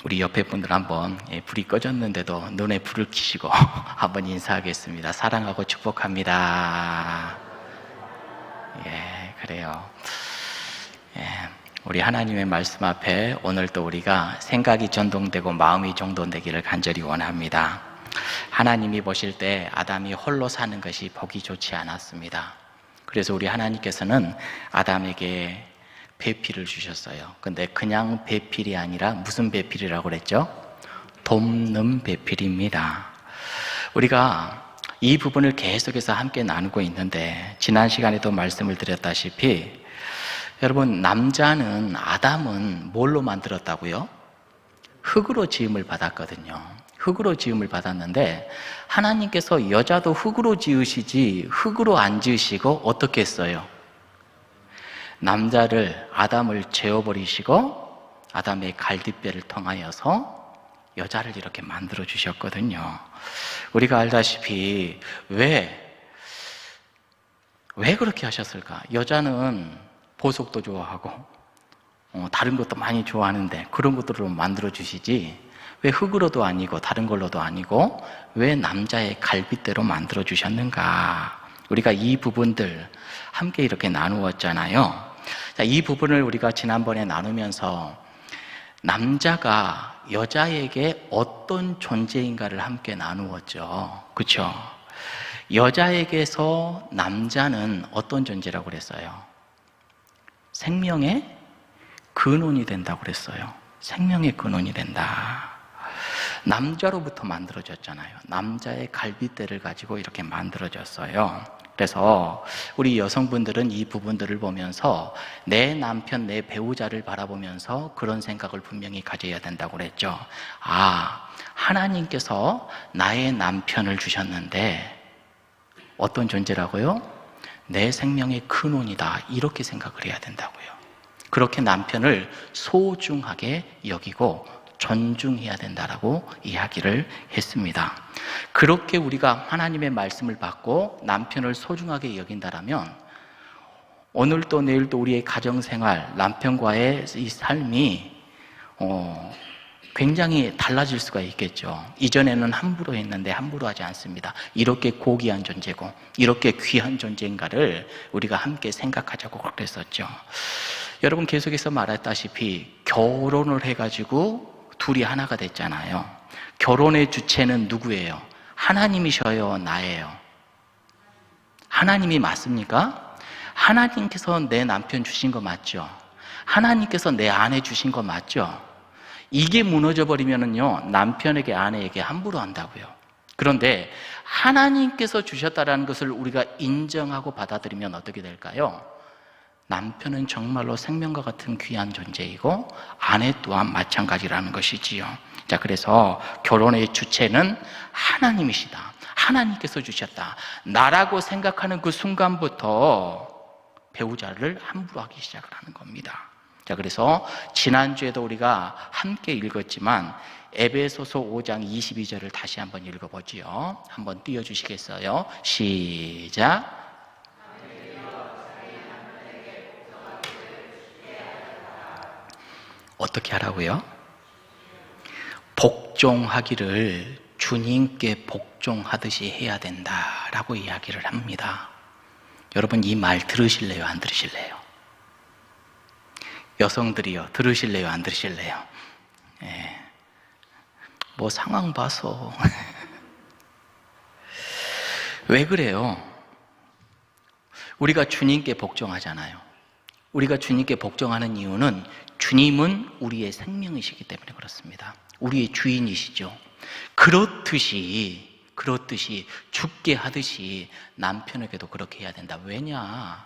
우리 옆에 분들 한번 불이 꺼졌는데도 눈에 불을 켜시고 한번 인사하겠습니다. 사랑하고 축복합니다. 예, 그래요. 예, 우리 하나님의 말씀 앞에 오늘 또 우리가 생각이 전동되고 마음이 정돈되기를 간절히 원합니다. 하나님이 보실 때 아담이 홀로 사는 것이 보기 좋지 않았습니다. 그래서 우리 하나님께서는 아담에게 배필을 주셨어요. 근데 그냥 배필이 아니라 무슨 배필이라고 그랬죠? 돕는 배필입니다. 우리가 이 부분을 계속해서 함께 나누고 있는데, 지난 시간에도 말씀을 드렸다시피 여러분, 남자는, 아담은 뭘로 만들었다고요? 흙으로 지음을 받았거든요. 흙으로 지음을 받았는데 하나님께서 여자도 흙으로 지으시지 흙으로 안 지으시고 어떻게 했어요? 남자를, 아담을 재워버리시고 아담의 갈빗배를 통하여서 여자를 이렇게 만들어 주셨거든요. 우리가 알다시피 왜 그렇게 하셨을까? 여자는 보석도 좋아하고 다른 것도 많이 좋아하는데 그런 것들로 만들어 주시지 왜 흙으로도 아니고 다른 걸로도 아니고 왜 남자의 갈빗대로 만들어 주셨는가? 우리가 이 부분들 함께 이렇게 나누었잖아요. 자, 이 부분을 우리가 지난번에 나누면서 남자가 여자에게 어떤 존재인가를 함께 나누었죠. 그렇죠? 여자에게서 남자는 어떤 존재라고 그랬어요? 생명의 근원이 된다고 그랬어요. 생명의 근원이 된다. 남자로부터 만들어졌잖아요. 남자의 갈빗대를 가지고 이렇게 만들어졌어요. 그래서 우리 여성분들은 이 부분들을 보면서 내 남편, 내 배우자를 바라보면서 그런 생각을 분명히 가져야 된다고 그랬죠. 아, 하나님께서 나의 남편을 주셨는데 어떤 존재라고요? 내 생명의 근원이다, 이렇게 생각을 해야 된다고요. 그렇게 남편을 소중하게 여기고 존중해야 된다라고 이야기를 했습니다. 그렇게 우리가 하나님의 말씀을 받고 남편을 소중하게 여긴다라면 오늘도 내일도 우리의 가정생활, 남편과의 이 삶이 굉장히 달라질 수가 있겠죠. 이전에는 함부로 했는데 함부로 하지 않습니다. 이렇게 고귀한 존재고 이렇게 귀한 존재인가를 우리가 함께 생각하자고 그랬었죠. 여러분, 계속해서 말했다시피 결혼을 해가지고 둘이 하나가 됐잖아요. 결혼의 주체는 누구예요? 하나님이셔요, 나예요? 하나님이 맞습니까? 하나님께서 내 남편 주신 거 맞죠? 하나님께서 내 아내 주신 거 맞죠? 이게 무너져 버리면은요, 남편에게, 아내에게 함부로 한다고요. 그런데 하나님께서 주셨다라는 것을 우리가 인정하고 받아들이면 어떻게 될까요? 남편은 정말로 생명과 같은 귀한 존재이고 아내 또한 마찬가지라는 것이지요. 자, 그래서 결혼의 주체는 하나님이시다. 하나님께서 주셨다. 나라고 생각하는 그 순간부터 배우자를 함부로 하기 시작을 하는 겁니다. 자, 그래서 지난주에도 우리가 함께 읽었지만 에베소서 5장 22절을 다시 한번 읽어보지요. 한번 띄워주시겠어요? 시작. 어떻게 하라고요? 복종하기를 주님께 복종하듯이 해야 된다라고 이야기를 합니다. 여러분, 이 말 들으실래요? 안 들으실래요? 여성들이요, 들으실래요? 안 들으실래요? 예. 뭐 상황 봐서 왜 그래요? 우리가 주님께 복종하잖아요. 우리가 주님께 복종하는 이유는 주님은 우리의 생명이시기 때문에 그렇습니다. 우리의 주인이시죠. 그렇듯이 죽게 하듯이 남편에게도 그렇게 해야 된다. 왜냐?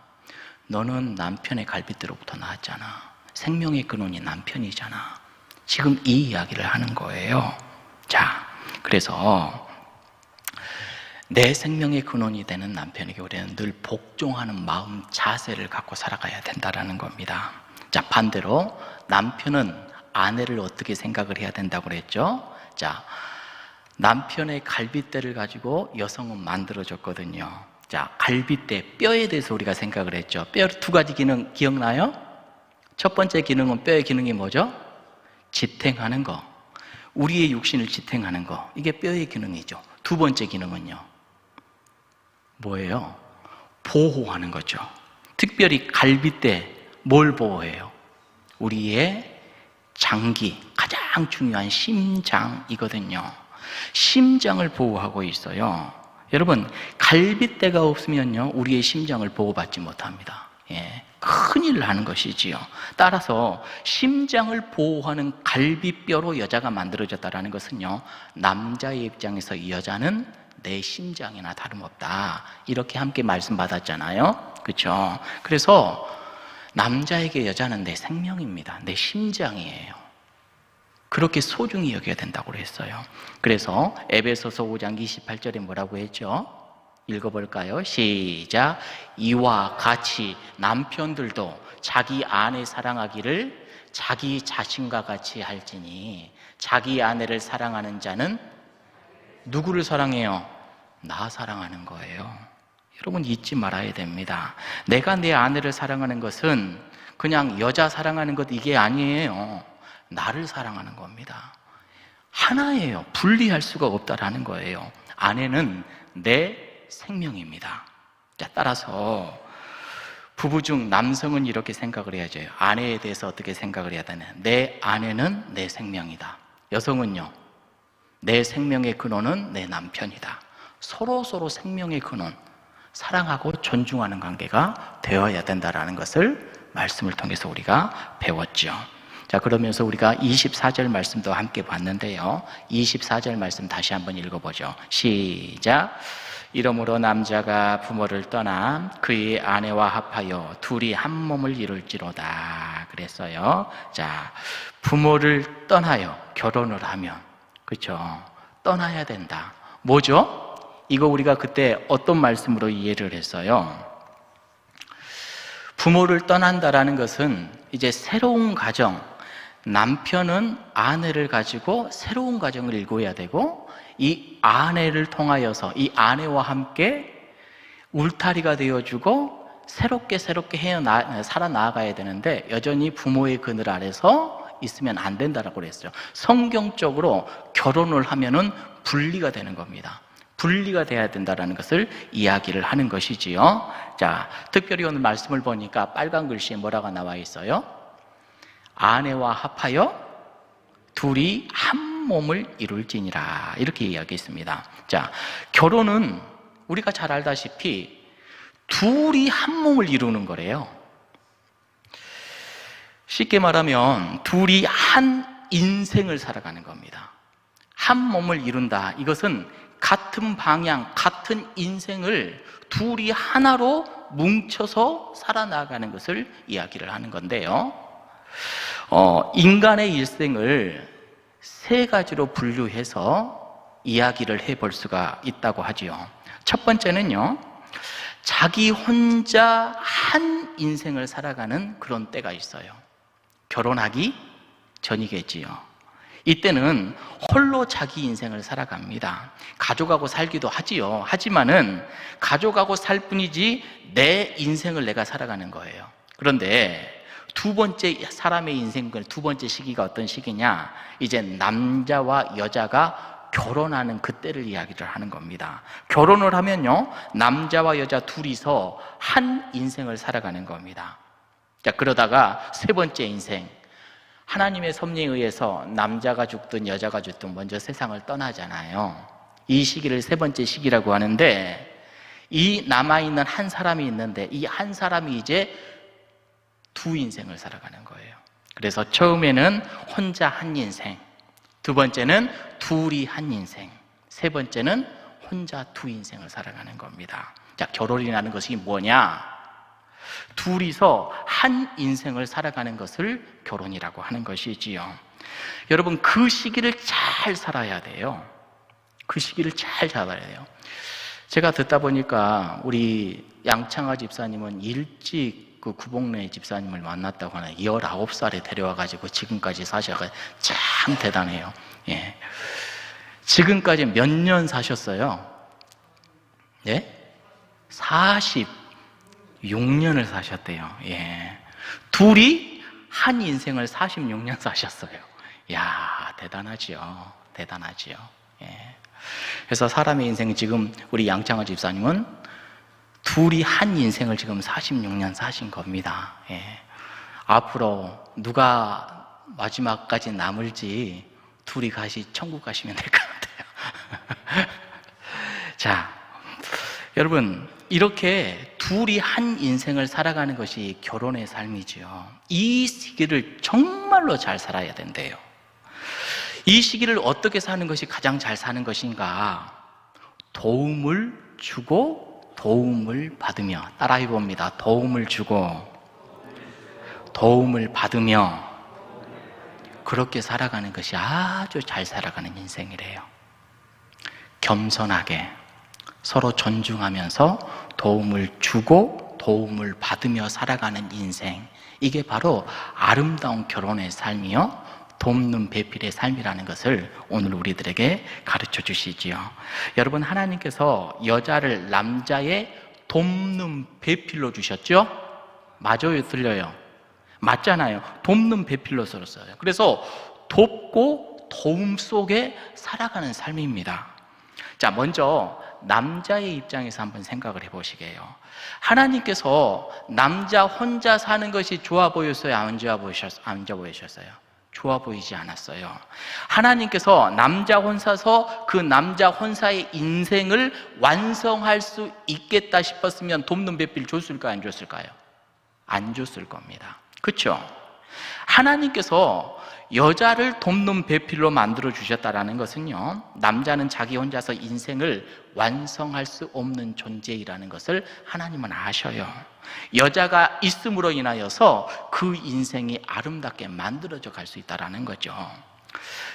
너는 남편의 갈빗대로부터 나왔잖아. 생명의 근원이 남편이잖아. 지금 이 이야기를 하는 거예요. 자, 그래서 내 생명의 근원이 되는 남편에게 우리는 늘 복종하는 마음, 자세를 갖고 살아가야 된다는 겁니다. 자, 반대로 남편은 아내를 어떻게 생각을 해야 된다고 그랬죠? 자, 남편의 갈빗대를 가지고 여성은 만들어졌거든요. 자, 갈빗대, 뼈에 대해서 우리가 생각을 했죠. 뼈 두 가지 기능 기억나요? 첫 번째 기능은, 뼈의 기능이 뭐죠? 지탱하는 거. 우리의 육신을 지탱하는 거, 이게 뼈의 기능이죠. 두 번째 기능은요, 뭐예요? 보호하는 거죠. 특별히 갈비뼈, 뭘 보호해요? 우리의 장기, 가장 중요한 심장이거든요. 심장을 보호하고 있어요. 여러분, 갈비뼈가 없으면요, 우리의 심장을 보호받지 못합니다. 큰일 나는 것이지요. 따라서 심장을 보호하는 갈비뼈로 여자가 만들어졌다는 것은요, 남자의 입장에서 이 여자는 내 심장이나 다름없다, 이렇게 함께 말씀받았잖아요. 그렇죠? 그래서 남자에게 여자는 내 생명입니다. 내 심장이에요. 그렇게 소중히 여겨야 된다고 했어요. 그래서 에베소서 5장 28절에 뭐라고 했죠? 읽어볼까요? 시작. 이와 같이 남편들도 자기 아내 사랑하기를 자기 자신과 같이 할지니, 자기 아내를 사랑하는 자는 누구를 사랑해요? 나 사랑하는 거예요. 여러분, 잊지 말아야 됩니다. 내가 내 아내를 사랑하는 것은 그냥 여자 사랑하는 것, 이게 아니에요. 나를 사랑하는 겁니다. 하나예요. 분리할 수가 없다라는 거예요. 아내는 내 생명입니다. 자, 따라서 부부 중 남성은 이렇게 생각을 해야죠. 아내에 대해서 어떻게 생각을 해야 되나? 내 아내는 내 생명이다. 여성은요, 내 생명의 근원은 내 남편이다. 서로 생명의 근원, 사랑하고 존중하는 관계가 되어야 된다라는 것을 말씀을 통해서 우리가 배웠죠. 자, 그러면서 우리가 24절 말씀도 함께 봤는데요, 24절 말씀 다시 한번 읽어보죠. 시작. 이러므로 남자가 부모를 떠나 그의 아내와 합하여 둘이 한 몸을 이룰지로다 그랬어요. 자, 부모를 떠나요. 결혼을 하면, 그렇죠? 떠나야 된다. 뭐죠? 이거 우리가 그때 어떤 말씀으로 이해를 했어요? 부모를 떠난다라는 것은 이제 새로운 가정, 남편은 아내를 가지고 새로운 가정을 일궈야 되고, 이 아내를 통하여서 이 아내와 함께 울타리가 되어주고 새롭게 살아나가야 되는데, 여전히 부모의 그늘 아래서 있으면 안 된다라고 그랬어요. 성경적으로 결혼을 하면은 분리가 되는 겁니다. 분리가 돼야 된다는 것을 이야기를 하는 것이지요. 자, 특별히 오늘 말씀을 보니까 빨간 글씨에 뭐라고 나와 있어요? 아내와 합하여 둘이 한 몸을 이룰지니라, 이렇게 이야기했습니다. 자, 결혼은 우리가 잘 알다시피 둘이 한 몸을 이루는 거래요. 쉽게 말하면 둘이 한 인생을 살아가는 겁니다. 한 몸을 이룬다, 이것은 같은 방향, 같은 인생을 둘이 하나로 뭉쳐서 살아나가는 것을 이야기를 하는 건데요, 인간의 일생을 세 가지로 분류해서 이야기를 해볼 수가 있다고 하지요. 첫 번째는요, 자기 혼자 한 인생을 살아가는 그런 때가 있어요. 결혼하기 전이겠지요. 이때는 홀로 자기 인생을 살아갑니다. 가족하고 살기도 하지요. 하지만은 가족하고 살 뿐이지 내 인생을 내가 살아가는 거예요. 그런데 두 번째 사람의 인생, 두 번째 시기가 어떤 시기냐? 이제 남자와 여자가 결혼하는 그때를 이야기를 하는 겁니다. 결혼을 하면요, 남자와 여자 둘이서 한 인생을 살아가는 겁니다. 자, 그러다가 세 번째 인생, 하나님의 섭리에 의해서 남자가 죽든 여자가 죽든 먼저 세상을 떠나잖아요. 이 시기를 세 번째 시기라고 하는데, 이 남아있는 한 사람이 있는데 이 한 사람이 이제 두 인생을 살아가는 거예요. 그래서 처음에는 혼자 한 인생, 두 번째는 둘이 한 인생, 세 번째는 혼자 두 인생을 살아가는 겁니다. 자, 결혼이라는 것이 뭐냐? 둘이서 한 인생을 살아가는 것을 결혼이라고 하는 것이지요. 여러분, 그 시기를 잘 살아야 돼요. 그 시기를 잘 잡아야 돼요. 제가 듣다 보니까 우리 양창하 집사님은 일찍 그 구복래 집사님을 만났다고 하나, 19살에 데려와가지고 지금까지 사셔가지고 참 대단해요. 예. 지금까지 몇 년 사셨어요? 예? 46년을 사셨대요. 예. 둘이 한 인생을 46년 사셨어요. 야, 대단하지요. 대단하지요. 예. 그래서 사람의 인생, 지금 우리 양창호 집사님은 둘이 한 인생을 지금 46년 사신 겁니다. 예. 앞으로 누가 마지막까지 남을지 둘이 천국 가시면 될 것 같아요. 자, 여러분, 이렇게 둘이 한 인생을 살아가는 것이 결혼의 삶이지요. 이 시기를 정말로 잘 살아야 된대요. 이 시기를 어떻게 사는 것이 가장 잘 사는 것인가? 도움을 주고 도움을 받으며, 따라해 봅니다. 도움을 주고 도움을 받으며, 그렇게 살아가는 것이 아주 잘 살아가는 인생이래요. 겸손하게 서로 존중하면서 도움을 주고 도움을 받으며 살아가는 인생, 이게 바로 아름다운 결혼의 삶이요, 돕는 배필의 삶이라는 것을 오늘 우리들에게 가르쳐 주시지요. 여러분, 하나님께서 여자를 남자의 돕는 배필로 주셨죠? 맞아요, 틀려요? 맞잖아요. 돕는 배필로 썼어요. 그래서 돕고 도움 속에 살아가는 삶입니다. 자, 먼저 남자의 입장에서 한번 생각을 해보시게요. 하나님께서 남자 혼자 사는 것이 좋아 보였어요? 안 좋아 보이셨어요? 좋아 보이지 않았어요. 하나님께서 남자 혼자서 그 남자 혼자의 인생을 완성할 수 있겠다 싶었으면 돕는 배필 줬을까요? 안 줬을까요? 안 줬을 겁니다. 그렇죠? 하나님께서 여자를 돕는 배필로 만들어 주셨다는 것은요, 남자는 자기 혼자서 인생을 완성할 수 없는 존재이라는 것을 하나님은 아셔요. 여자가 있음으로 인하여서 그 인생이 아름답게 만들어져 갈 수 있다는 거죠.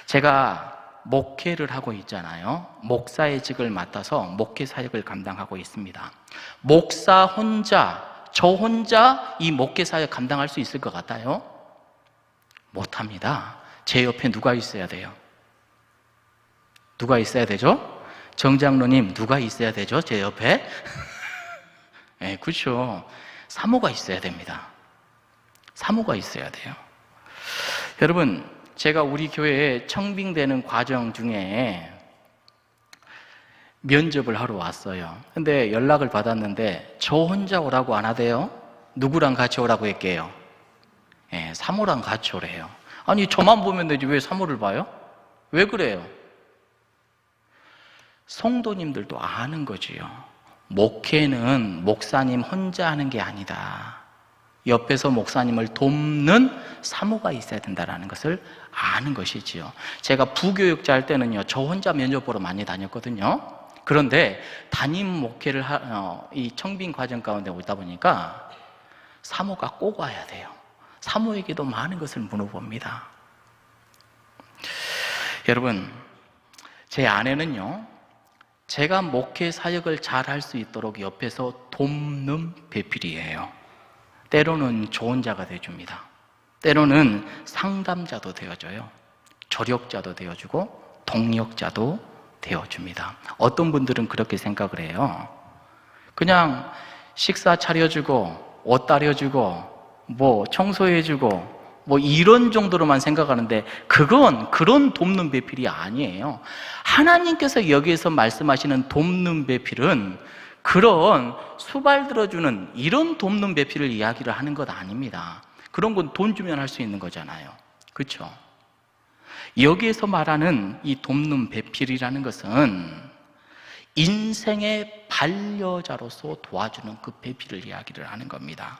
제가 목회를 하고 있잖아요. 목사의 직을 맡아서 목회 사역을 감당하고 있습니다. 목사 혼자, 저 혼자 이 목회 사역 감당할 수 있을 것 같아요? 못합니다. 제 옆에 누가 있어야 돼요? 누가 있어야 되죠? 정장로님, 누가 있어야 되죠? 제 옆에? 네, 그렇죠. 사모가 있어야 됩니다. 사모가 있어야 돼요. 여러분, 제가 우리 교회에 청빙되는 과정 중에 면접을 하러 왔어요. 근데 연락을 받았는데 저 혼자 오라고 안 하대요. 누구랑 같이 오라고 했게요? 예, 사모랑 같이 오래요. 아니, 저만 보면 되지 왜 사모를 봐요? 왜 그래요? 성도님들도 아는 거지요. 목회는 목사님 혼자 하는 게 아니다. 옆에서 목사님을 돕는 사모가 있어야 된다는 것을 아는 것이지요. 제가 부교육자 할 때는요, 저 혼자 면접 보러 많이 다녔거든요. 그런데 담임 목회를 이 청빙 과정 가운데 오다 보니까 사모가 꼭 와야 돼요. 사모에게도 많은 것을 물어봅니다. 여러분, 제 아내는요, 제가 목회 사역을 잘 할 수 있도록 옆에서 돕는 배필이에요. 때로는 조언자가 되어줍니다. 때로는 상담자도 되어줘요. 조력자도 되어주고 동력자도 되어줍니다. 어떤 분들은 그렇게 생각을 해요. 그냥 식사 차려주고 옷 다려주고 뭐 청소해주고 뭐 이런 정도로만 생각하는데, 그건 그런 돕는 배필이 아니에요. 하나님께서 여기에서 말씀하시는 돕는 배필은 그런 수발 들어주는 이런 돕는 배필을 이야기를 하는 것 아닙니다. 그런 건 돈 주면 할 수 있는 거잖아요. 그렇죠? 여기에서 말하는 이 돕는 배필이라는 것은 인생의 반려자로서 도와주는 그 배필을 이야기를 하는 겁니다.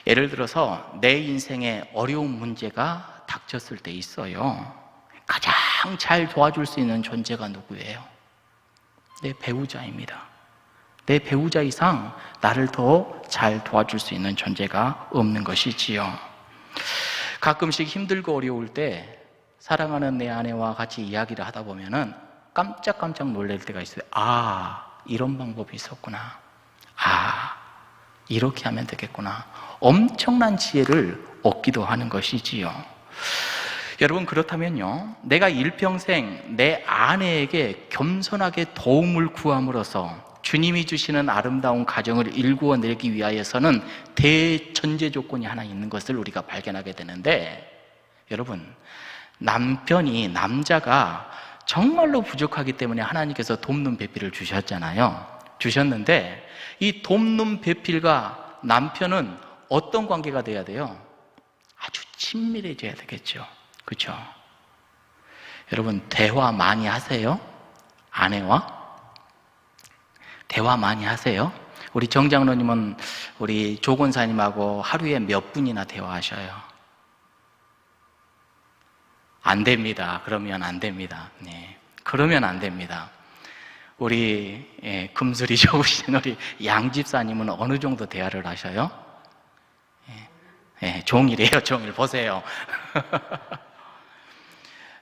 예를 들어서 내 인생에 어려운 문제가 닥쳤을 때 있어요. 가장 잘 도와줄 수 있는 존재가 누구예요? 내 배우자입니다. 내 배우자 이상 나를 더 잘 도와줄 수 있는 존재가 없는 것이지요. 가끔씩 힘들고 어려울 때 사랑하는 내 아내와 같이 이야기를 하다 보면은 깜짝깜짝 놀랄 때가 있어요. 아, 이런 방법이 있었구나. 아, 이렇게 하면 되겠구나. 엄청난 지혜를 얻기도 하는 것이지요. 여러분, 그렇다면요, 내가 일평생 내 아내에게 겸손하게 도움을 구함으로써 주님이 주시는 아름다운 가정을 일구어내기 위하여서는 대전제 조건이 하나 있는 것을 우리가 발견하게 되는데, 여러분, 남자가 정말로 부족하기 때문에 하나님께서 돕는 배필을 주셨잖아요. 주셨는데 이 돕는 배필과 남편은 어떤 관계가 돼야 돼요? 아주 친밀해져야 되겠죠. 그렇죠? 여러분, 대화 많이 하세요? 아내와? 대화 많이 하세요? 우리 정장로님은 우리 조건사님하고 하루에 몇 분이나 대화하셔요? 안 됩니다. 그러면 안 됩니다. 네. 그러면 안 됩니다. 우리 금슬이 좋으신 우리 양집사님은 어느 정도 대화를 하셔요? 종일이에요. 종일 보세요.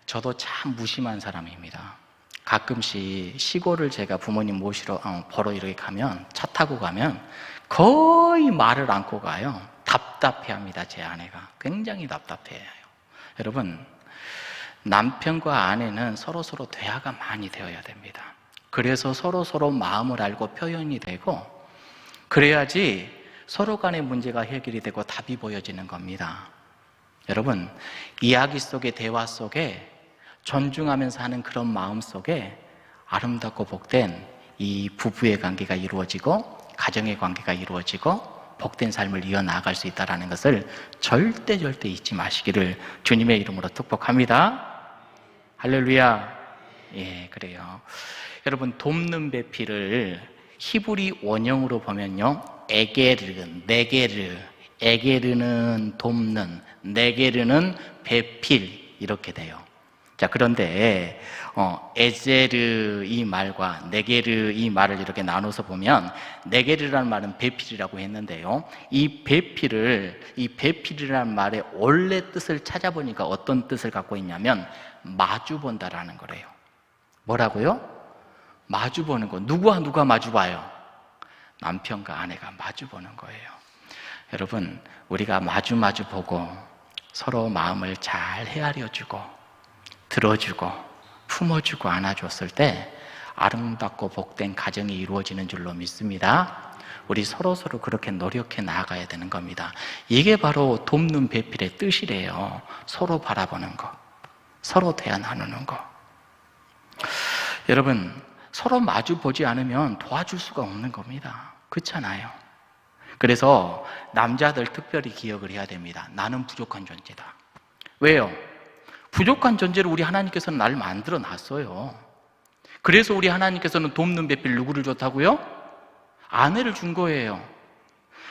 저도 참 무심한 사람입니다. 가끔씩 시골을 제가 부모님 모시러 보러 이렇게 가면, 차 타고 가면 거의 말을 않고 가요. 답답해합니다. 제 아내가 굉장히 답답해해요. 여러분, 남편과 아내는 서로 대화가 많이 되어야 됩니다. 그래서 서로 마음을 알고 표현이 되고, 그래야지 서로 간의 문제가 해결이 되고 답이 보여지는 겁니다. 여러분, 이야기 속에, 대화 속에 존중하면서 하는 그런 마음 속에 아름답고 복된 이 부부의 관계가 이루어지고 가정의 관계가 이루어지고 복된 삶을 이어나갈 수 있다는 것을 절대 잊지 마시기를 주님의 이름으로 축복합니다. 할렐루야. 예, 그래요. 여러분, 돕는 배필을 히브리 원형으로 보면요, 에게르는 돕는, 네게르는 배필, 이렇게 돼요. 자, 그런데 에제르 이 말과 네게르 이 말을 이렇게 나눠서 보면, 네게르라는 말은 배필이라고 했는데요, 이 배필이라는 말의 원래 뜻을 찾아보니까 어떤 뜻을 갖고 있냐면 마주본다라는 거래요. 뭐라고요? 마주보는 거. 누가 마주봐요? 남편과 아내가 마주보는 거예요. 여러분, 우리가 마주 보고 서로 마음을 잘 헤아려주고 들어주고 품어주고 안아줬을 때 아름답고 복된 가정이 이루어지는 줄로 믿습니다. 우리 서로 그렇게 노력해 나아가야 되는 겁니다. 이게 바로 돕는 배필의 뜻이래요. 서로 바라보는 거, 서로 대화 나누는 거. 여러분, 서로 마주 보지 않으면 도와줄 수가 없는 겁니다. 그렇잖아요. 그래서 남자들 특별히 기억을 해야 됩니다. 나는 부족한 존재다. 왜요? 부족한 존재로 우리 하나님께서는 나를 만들어 놨어요. 그래서 우리 하나님께서는 돕는 배필 누구를 줬다고요? 아내를 준 거예요.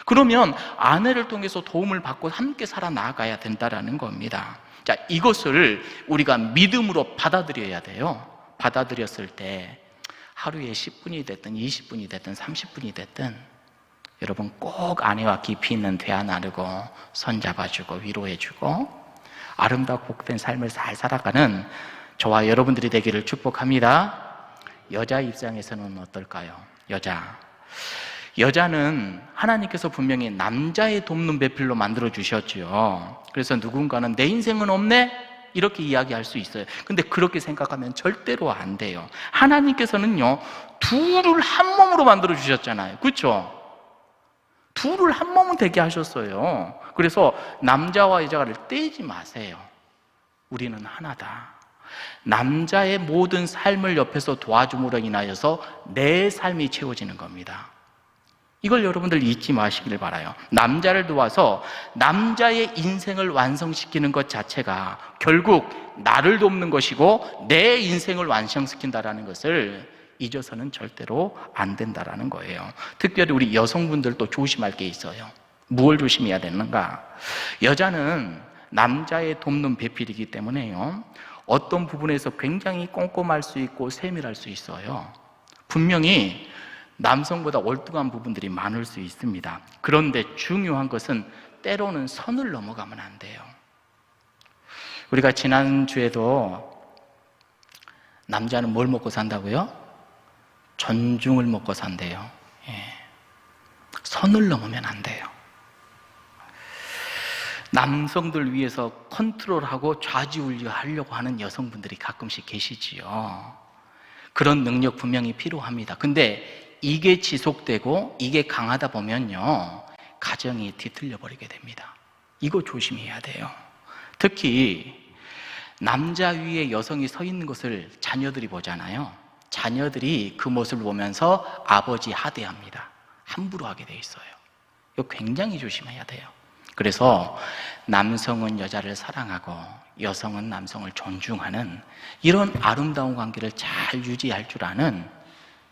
그러면 아내를 통해서 도움을 받고 함께 살아나가야 된다는 겁니다. 자, 이것을 우리가 믿음으로 받아들여야 돼요. 받아들였을 때 하루에 10분이 됐든 20분이 됐든 30분이 됐든 여러분 꼭 아내와 깊이 있는 대화 나누고 손잡아주고 위로해주고 아름답고 복된 삶을 잘 살아가는 저와 여러분들이 되기를 축복합니다. 여자 입장에서는 어떨까요? 여자는 하나님께서 분명히 남자의 돕는 배필로 만들어 주셨죠. 그래서 누군가는 내 인생은 없네? 이렇게 이야기할 수 있어요. 근데 그렇게 생각하면 절대로 안 돼요. 하나님께서는요, 둘을 한 몸으로 만들어 주셨잖아요. 그렇죠? 둘을 한 몸은 되게 하셨어요. 그래서 남자와 여자를 떼지 마세요. 우리는 하나다. 남자의 모든 삶을 옆에서 도와줌으로 인하여서 내 삶이 채워지는 겁니다. 이걸 여러분들 잊지 마시길 바라요. 남자를 도와서 남자의 인생을 완성시키는 것 자체가 결국 나를 돕는 것이고 내 인생을 완성시킨다는 것을 잊어서는 절대로 안 된다는 거예요. 특별히 우리 여성분들도 조심할 게 있어요. 무엇을 조심해야 되는가? 여자는 남자의 돕는 배필이기 때문에요, 어떤 부분에서 굉장히 꼼꼼할 수 있고 세밀할 수 있어요. 분명히 남성보다 월등한 부분들이 많을 수 있습니다. 그런데 중요한 것은 때로는 선을 넘어가면 안 돼요. 우리가 지난주에도 남자는 뭘 먹고 산다고요? 존중을 먹고 산대요. 선을 넘으면 안 돼요. 남성들 위해서 컨트롤하고 좌지우지하려고 하는 여성분들이 가끔씩 계시지요. 그런 능력 분명히 필요합니다. 근데 이게 지속되고 이게 강하다 보면요, 가정이 뒤틀려 버리게 됩니다. 이거 조심해야 돼요. 특히 남자 위에 여성이 서 있는 것을 자녀들이 보잖아요. 자녀들이 그 모습을 보면서 아버지 하대합니다. 함부로 하게 돼 있어요. 이거 굉장히 조심해야 돼요. 그래서 남성은 여자를 사랑하고 여성은 남성을 존중하는 이런 아름다운 관계를 잘 유지할 줄 아는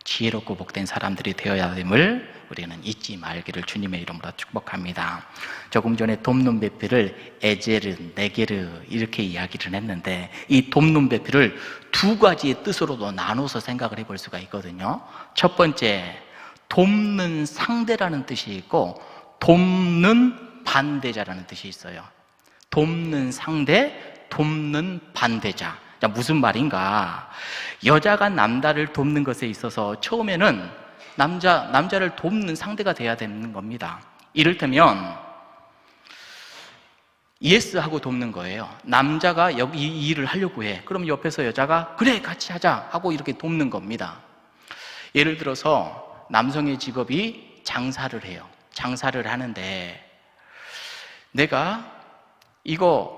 지혜롭고 복된 사람들이 되어야 됨을 우리는 잊지 말기를 주님의 이름으로 축복합니다. 조금 전에 돕는 배필을 에제르, 네게르 이렇게 이야기를 했는데 이 돕는 배필을 두 가지의 뜻으로도 나눠서 생각을 해볼 수가 있거든요. 첫 번째, 돕는 상대라는 뜻이 있고 돕는 반대자라는 뜻이 있어요. 돕는 상대, 돕는 반대자. 자, 무슨 말인가? 여자가 남자를 돕는 것에 있어서 처음에는 남자를 돕는 상대가 돼야 되는 겁니다. 이를테면 예스하고 돕는 거예요. 남자가 여기 이 일을 하려고 해. 그럼 옆에서 여자가 그래 같이 하자 하고 이렇게 돕는 겁니다. 예를 들어서 남성의 직업이 장사를 해요. 장사를 하는데 내가 이거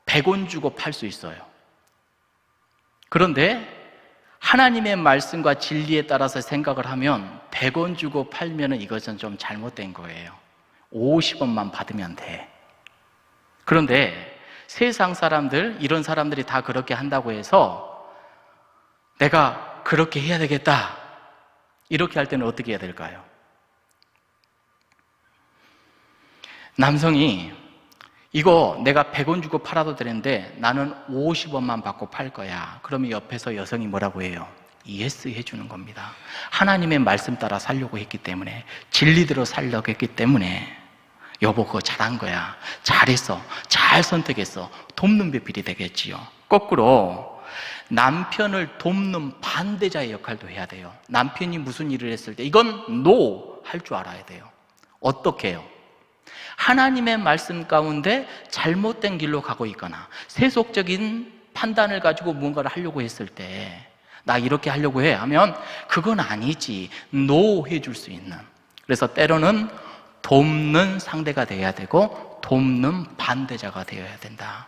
100원 주고 팔 수 있어요. 그런데 하나님의 말씀과 진리에 따라서 생각을 하면 100원 주고 팔면 이것은 좀 잘못된 거예요. 50원만 받으면 돼. 그런데 세상 사람들, 이런 사람들이 다 그렇게 한다고 해서 내가 그렇게 해야 되겠다. 이렇게 할 때는 어떻게 해야 될까요? 남성이 이거 내가 100원 주고 팔아도 되는데 나는 50원만 받고 팔 거야. 그러면 옆에서 여성이 뭐라고 해요? 예스 해주는 겁니다. 하나님의 말씀 따라 살려고 했기 때문에, 진리대로 살려고 했기 때문에 여보 그거 잘한 거야. 잘했어. 잘 선택했어. 돕는 배필이 되겠지요. 거꾸로 남편을 돕는 반대자의 역할도 해야 돼요. 남편이 무슨 일을 했을 때 이건 노 할 줄 알아야 돼요. 어떻게 해요? 하나님의 말씀 가운데 잘못된 길로 가고 있거나 세속적인 판단을 가지고 무언가를 하려고 했을 때 나 이렇게 하려고 해 하면 그건 아니지. 노 해줄 수 있는. 그래서 때로는 돕는 상대가 되어야 되고 돕는 반대자가 되어야 된다.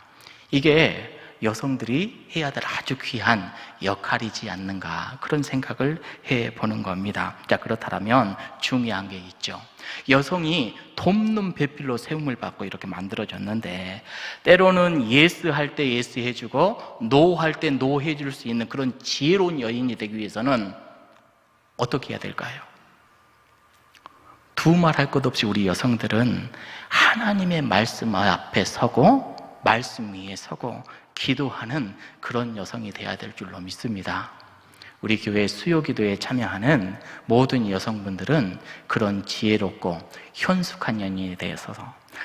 이게 여성들이 해야 될 아주 귀한 역할이지 않는가 그런 생각을 해보는 겁니다. 자, 그렇다면 중요한 게 있죠. 여성이 돕는 배필로 세움을 받고 이렇게 만들어졌는데 때로는 예스 할 때 예스 해주고 노 할 때 노 해줄 수 있는 그런 지혜로운 여인이 되기 위해서는 어떻게 해야 될까요? 두말할 것 없이 우리 여성들은 하나님의 말씀 앞에 서고 말씀 위에 서고 기도하는 그런 여성이 되어야 될 줄로 믿습니다. 우리 교회 수요기도에 참여하는 모든 여성분들은 그런 지혜롭고 현숙한 연인이 되어서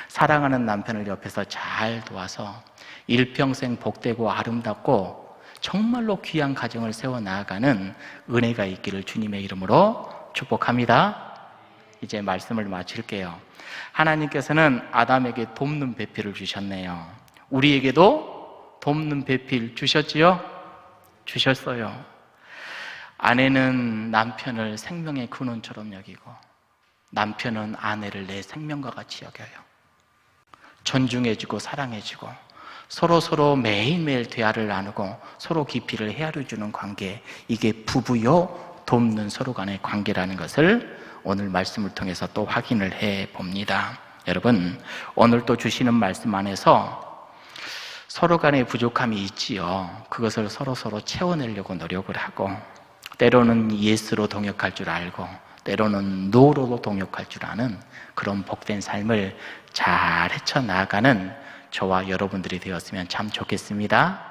사랑하는 남편을 옆에서 잘 도와서 일평생 복되고 아름답고 정말로 귀한 가정을 세워나가는 은혜가 있기를 주님의 이름으로 축복합니다. 이제 말씀을 마칠게요. 하나님께서는 아담에게 돕는 배필을 주셨네요. 우리에게도 돕는 배필 주셨지요? 주셨어요. 아내는 남편을 생명의 근원처럼 여기고 남편은 아내를 내 생명과 같이 여겨요. 존중해주고 사랑해주고 서로 매일매일 대화를 나누고 서로 깊이를 헤아려주는 관계, 이게 부부요 돕는 서로 간의 관계라는 것을 오늘 말씀을 통해서 또 확인을 해봅니다. 여러분, 오늘 또 주시는 말씀 안에서 서로 간의 부족함이 있지요. 그것을 서로 채워내려고 노력을 하고 때로는 예스로 동역할 줄 알고 때로는 노로도 동역할 줄 아는 그런 복된 삶을 잘 헤쳐나가는 저와 여러분들이 되었으면 참 좋겠습니다.